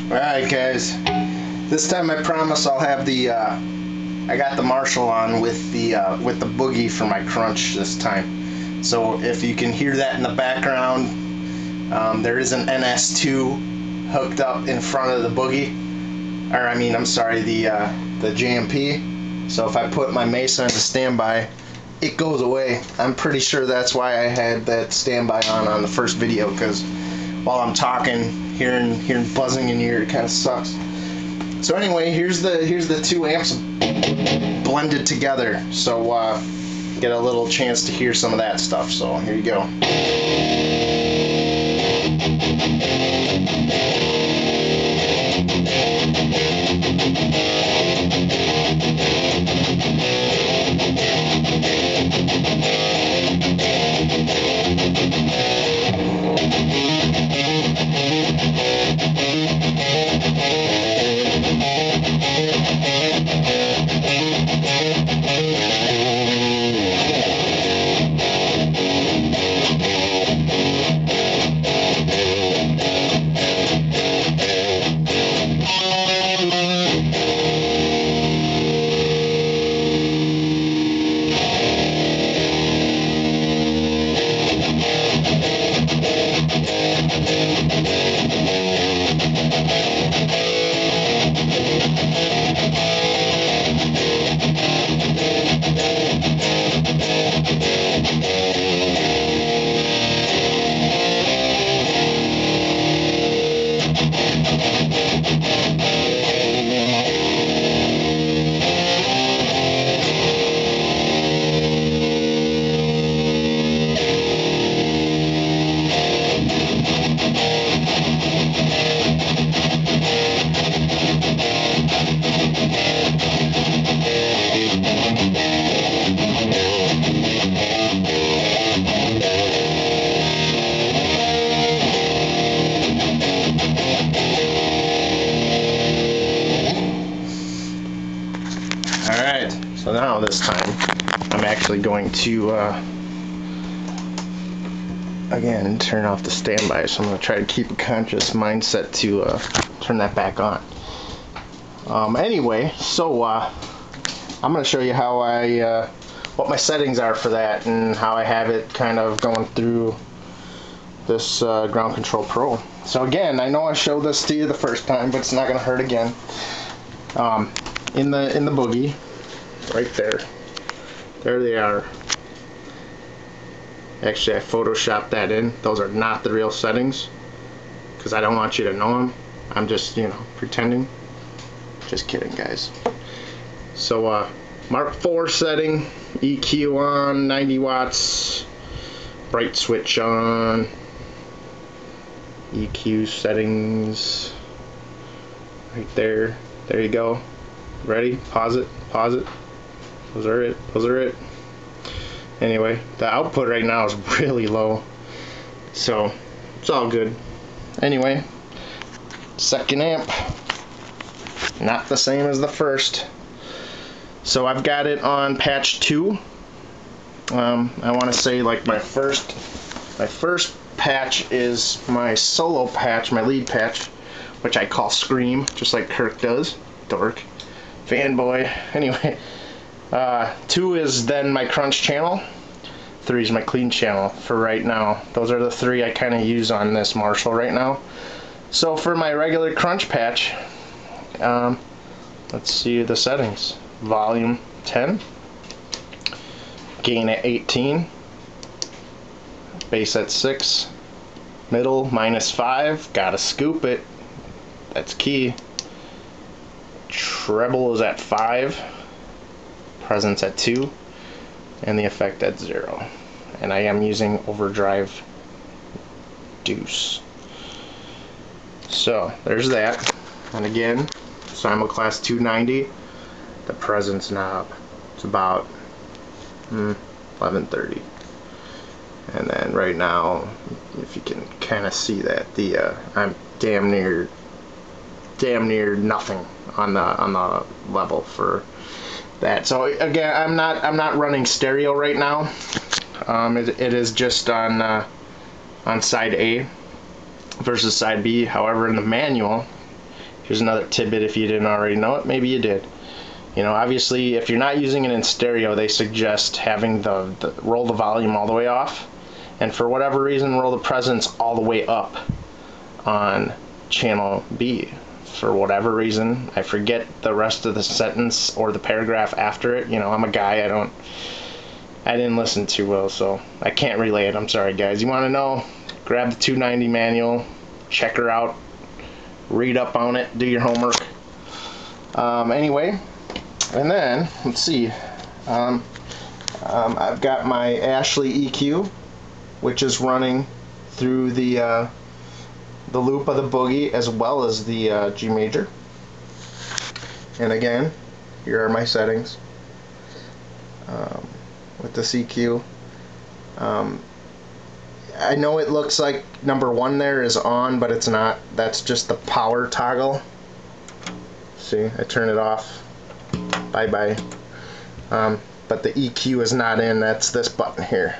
Alright guys, this time I promise I'll have the, I got the Marshall on with the boogie for my crunch this time. So if you can hear that in the background, there is an NS2 hooked up in front of the boogie, or I mean, I'm sorry, the JMP. So if I put my Mesa into standby, it goes away. I'm pretty sure that's why I had that standby on the first video, because while I'm talking, hearing buzzing in your ear, it kind of sucks. So anyway, here's the two amps blended together, so get a little chance to hear some of that stuff. So here you go. Alright, so now this time I'm actually going to again turn off the standby, so I'm going to try to keep a conscious mindset to turn that back on. Anyway, so I'm going to show you how I what my settings are for that and how I have it kind of going through this Ground Control Pro. So again, I know I showed this to you the first time, but it's not going to hurt again. In the boogie, right there they are. Actually, I photoshopped that in. Those are not the real settings, because I don't want you to know them. I'm just, you know, pretending. Just kidding, guys. So Mark IV setting, EQ on, 90 watts, bright switch on, EQ settings right there. There you go. Ready? Pause it. Pause it. Those are it. Those are it. Anyway, the output right now is really low, so it's all good. Anyway, second amp, not the same as the first. So I've got it on patch 2. I want to say like my first patch is my solo patch, my lead patch, which I call Scream, just like Kirk does. Dork. Fanboy. Anyway, 2 is then my crunch channel. 3 is my clean channel for right now. Those are the 3 I kind of use on this Marshall right now. So for my regular crunch patch, let's see the settings. Volume 10, gain at 18, bass at 6, middle -5, gotta scoop it, that's key. Treble is at 5, presence at 2, and the effect at 0. And I am using overdrive deuce. So there's that. And again, simulclass 290, the presence knob, it's about 1130. And then right now, if you can kind of see that, I'm damn near nothing on the level for that. So again, I'm not running stereo right now. It is just on side A versus side B. However, in the manual, Here's another tidbit if you didn't already know it. Maybe you did. You know, obviously, if you're not using it in stereo, they suggest having the roll the volume all the way off, and for whatever reason, roll the presence all the way up on channel B. For whatever reason, I forget the rest of the sentence or the paragraph after it. You know, I'm a guy, I didn't listen too well, so I can't relay it. I'm sorry, guys. You want to know? Grab the 290 manual, check her out, read up on it, do your homework. Anyway, and then let's see. I've got my Ashley EQ, which is running through the loop of the boogie as well as the G major. And again, here are my settings with the EQ. I know it looks like number 1 there is on, but it's not. That's just the power toggle. See, I turn it off. Bye bye. But the EQ is not in. That's this button here.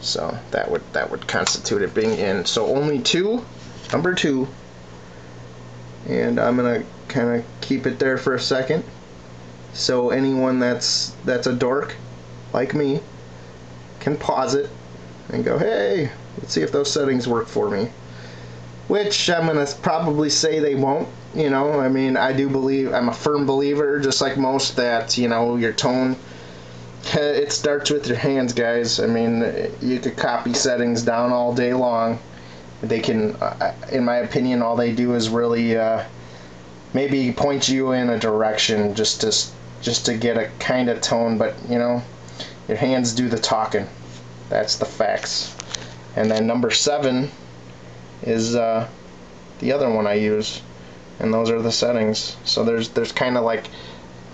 So that would constitute it being in. So only 2, number 2. And I'm gonna kind of keep it there for a second. So anyone that's a dork like me can pause it and go, hey, let's see if those settings work for me. Which I'm going to probably say they won't. You know, I mean, I do believe, I'm a firm believer, just like most, that, you know, your tone, it starts with your hands, guys. I mean, you could copy settings down all day long. They can, in my opinion, all they do is really maybe point you in a direction just to get a kind of tone, but, you know, your hands do the talking. That's the facts. And then number 7 is the other one I use, and those are the settings. So there's kind of like,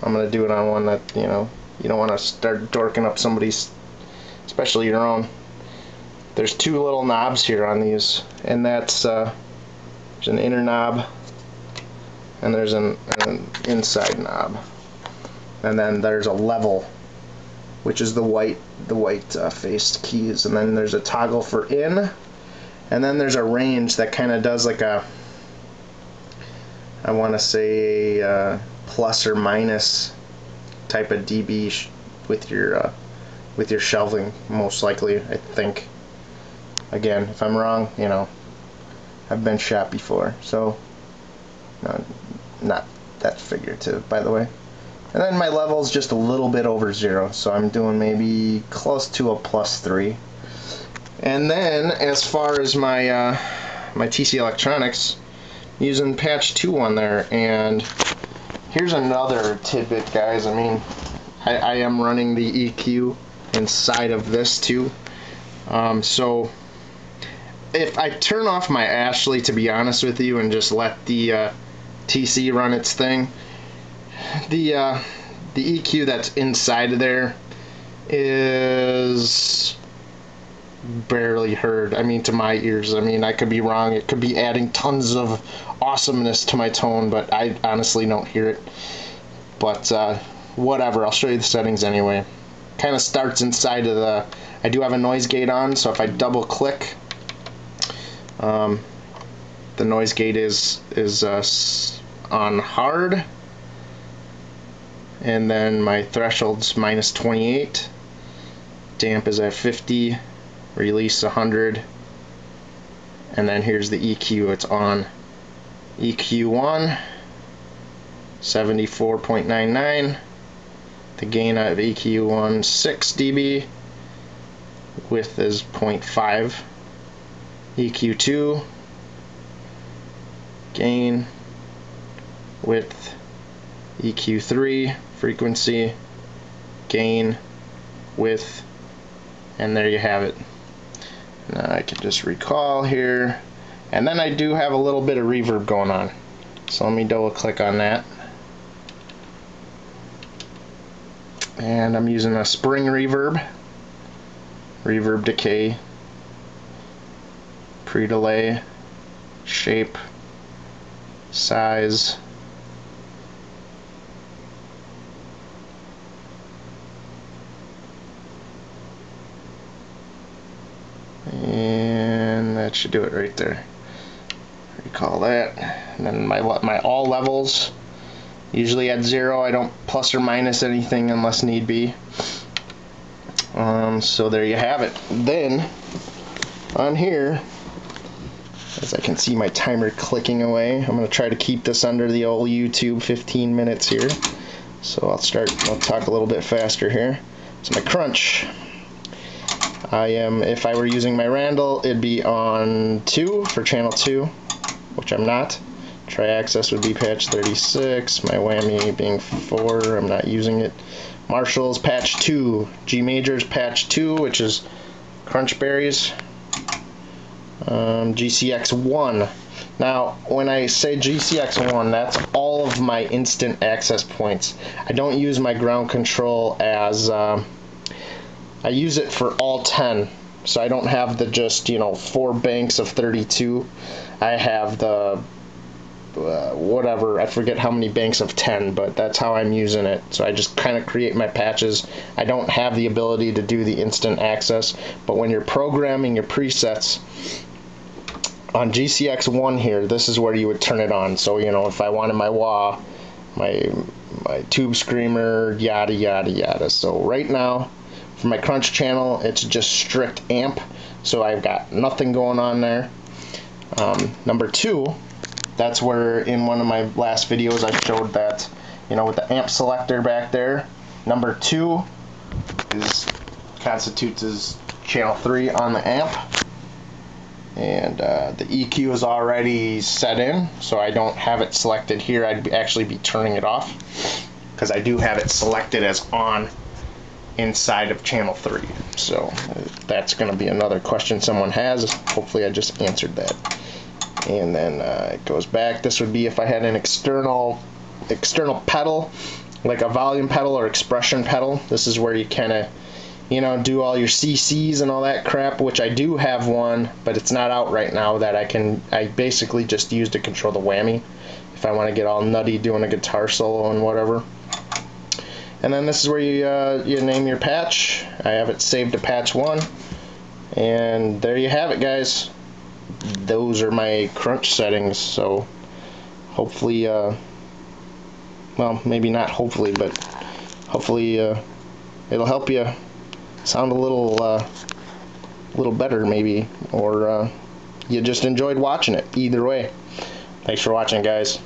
I'm gonna do it on one that, you know, you don't want to start dorking up somebody's, especially your own. There's 2 little knobs here on these, and that's there's an inner knob and there's an inside knob, and then there's a level, which is the white faced keys, and then there's a toggle for in, and then there's a range that kind of does like a, I want to say plus or minus type of dB with your shelving, most likely, I think. Again, if I'm wrong, you know, I've been shot before, so not that figurative, by the way. And then my level's just a little bit over 0, so I'm doing maybe close to a +3. And then, as far as my my TC Electronics, using patch 2 on there, and here's another tidbit, guys. I mean, I am running the EQ inside of this too. So if I turn off my Ashley, to be honest with you, and just let the TC run its thing, the EQ that's inside of there is barely heard. I mean, to my ears. I mean, I could be wrong. It could be adding tons of awesomeness to my tone, but I honestly don't hear it. But whatever, I'll show you the settings anyway. Kind of starts inside of the, I do have a noise gate on, so if I double click, the noise gate is on hard, and then my threshold's -28, damp is at 50, release 100, and then here's the EQ. It's on EQ1 74.99, the gain of EQ1 6 dB, width is 0.5, EQ2 gain, width, EQ3 frequency, gain, width, and there you have it. Now I can just recall here, and then I do have a little bit of reverb going on, so let me double click on that, and I'm using a spring reverb, reverb decay, pre-delay, shape, size, and that should do it right there. Recall that. And then my all levels, usually at 0. I don't plus or minus anything unless need be. So there you have it. Then on here, as I can see my timer clicking away, I'm going to try to keep this under the old YouTube 15 minutes here. So I'll talk a little bit faster here. So my crunch, if I were using my Randall, it'd be on 2 for channel 2, which I'm not. Tri-access would be patch 36, my whammy being 4, I'm not using it. Marshall's patch 2, G major's patch 2, which is crunch berries. GCX1. Now, when I say GCX1, that's all of my instant access points. I don't use my ground control as, I use it for all 10. So I don't have the just, 4 banks of 32. I have the, whatever, I forget how many banks of 10, but that's how I'm using it. So I just kind of create my patches. I don't have the ability to do the instant access, but when you're programming your presets, on GCX1 here, this is where you would turn it on. So, if I wanted my wah, my tube screamer, yada, yada, yada. So right now, for my crunch channel, it's just strict amp. So I've got nothing going on there. Number 2, that's where in one of my last videos I showed that, with the amp selector back there, number 2 constitutes as channel 3 on the amp. And the EQ is already set in, so I don't have it selected here. I'd actually be turning it off because I do have it selected as on inside of channel 3. So that's going to be another question someone has. Hopefully I just answered that. And then it goes back. This would be if I had an external pedal, like a volume pedal or expression pedal. This is where you kind of do all your CCs and all that crap, which I do have one, but it's not out right now, that I basically just use to control the whammy if I want to get all nutty doing a guitar solo and whatever. And then this is where you name your patch. I have it saved to patch 1, and there you have it, guys. Those are my crunch settings. So hopefully, well, maybe not hopefully, but hopefully it'll help you sound a little better, maybe, or you just enjoyed watching it. Either way, thanks for watching, guys.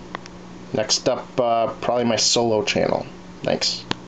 Next up, probably my solo channel. Thanks.